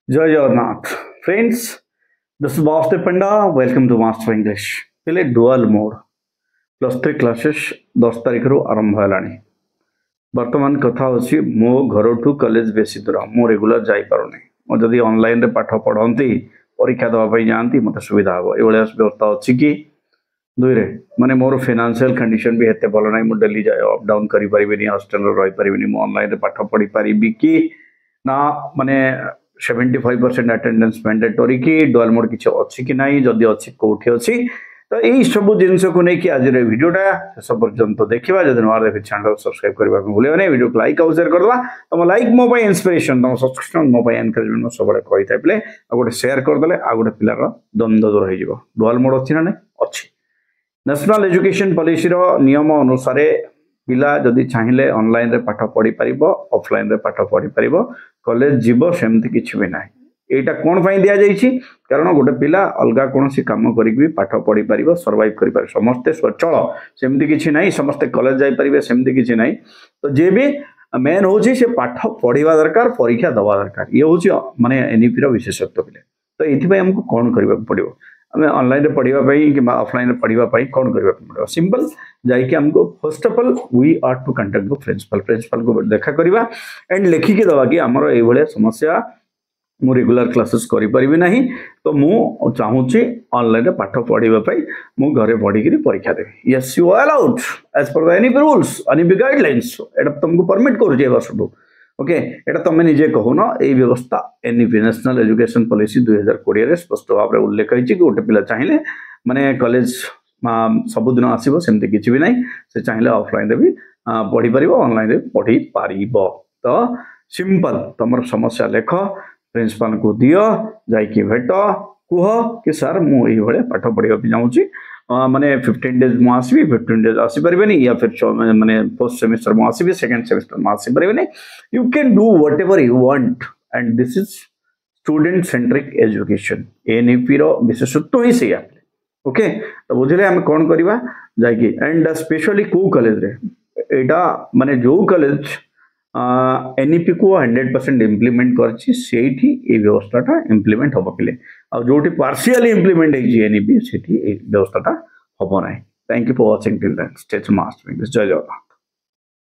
जय Jagannath friends, this is Vasudev Panda. Welcome to master English. पहले dual mode +3 classes 10 तारीख रु आरंभ है। वर्तमान कथा होची मो घर ठू कॉलेज बेसी दूर, मो रेगुलर जाई पारुनी। मो जदी ऑनलाइन रे पाठ पढ़ंती परीक्षा दवा पई जानती मते सुविधा हो। ए बळे व्यवस्था अछि कि दुई रे माने मोर फाइनेंशियल कंडीशन भी हेते भलो नै। मो डेली जाय अप डाउन करि परिबिनी, हॉस्टल रे रहि परिबिनी। मो ऑनलाइन रे पाठ पढ़ी परिबी कि ना माने 75% अटेंडेंस मैंडेटरी कि डुअल मोड किछ अछि कि नाही, जदी अछि कोठी अछि। तो यही सब जिनस को लेकिन आज वीडियोटा शेष पर्यंत देखा। जब नवा देख चैनल सब्सक्राइब करने को भूल वीडियो को लाइक और शेयर करदे। तुम लाइक मो इंस्पिरेशन, तुम सब्सक्रिप्शन मो एनकरेजमेंट सब कही था पे गोटे शेयर करदे आ गोटे पिलार द्वंद्व दूर हो। डुअल मोड अच्छी ना अच्छी। नेशनल एजुकेशन पॉलिसी नियम अनुसार पिला जदि चाहिए ऑनलाइन रे पाठ पढ़ी पारिबो, ऑफलाइन रे पाठ पढ़ी पारिबो, कॉलेज जीवो सेमती किछि भी नाही। एटा कोन पई दिया जाईछि? कारण गोटे पिला अलगा कोनोसी काम करिक भी पाठ पढ़ी पारिबो, सर्वाइव करि पारे। समस्त स्वचल सेमती किछि नाही, समस्त कॉलेज जाई परिबे सेमती किछि नाही। तो जे भी मेन होछि से पाठ पढ़ीवा दरकार, परीक्षा दवा दरकार। ये होछि माने एनईपी रो विशेषत्व पिले। तो एथि पई हमको कोन करबा पड़िबो? आम ऑनलाइन रे पढ़ीवा पई कि ऑफलाइन रे पढ़ीवा पई कोन करबा पड़िबो? सिंपल जाइए हमको first of all we are to contact the principal को देखा करवा एंड लिखिकी दवा कि आमर ये समस्या मु रेगुलर क्लासेस करि परिबि नाही। तो मु चाहूची ऑनलाइन रे पाठ पढ़ीबा पई मु घरे पढ़ी परीक्षा देबी। Yes you are allowed as per the NEP rules, NEP guidelines. एटा तुमको परमिट करू जे वर्षटू। ओके, एटा तुम निजे कहून ए व्यवस्था एनईपी नेशनल एजुकेशन पॉलिसी 2020 रे स्पष्ट भाव रे उल्लेख होईछि कि गोटे पिला चाहिए माने कॉलेज सबुदिन आसो सेमती किसी भी ना। से चाहिए ऑफलाइन भी पढ़ी पार, ऑनलाइन पढ़ी पार। तो सिंपल तुम समस्या लेख, प्रिंसिपल को दियो, जाइए भेट कह कि सर मुझे पाठ पढ़ा चाहूँगी, माने 15 डेज मु आसबी, 15 डेज आसपारे या फिर माने फर्स्ट सेमिस्टर मु आसबी, सेकंड सेमिस्टर मु आसपारे। You can do whatever you want and this is student centric education. NEP रो विशेषत्व ही से। ओके, तो बुझे आम कौन करवा जाकि एंड स्पेशली को कॉलेज रे एटा माने जो कॉलेज एनईपी को 100% इम्प्लीमेंट करछि सेठी ए व्यवस्थाटा इम्प्लीमेंट होबो पिले। आ जोठी पार्शियली इम्प्लीमेंट है एनईपी सेठी ए व्यवस्थाटा होबो नाही। Thank you for watching till then. Stay master English. जय जगन्नाथ।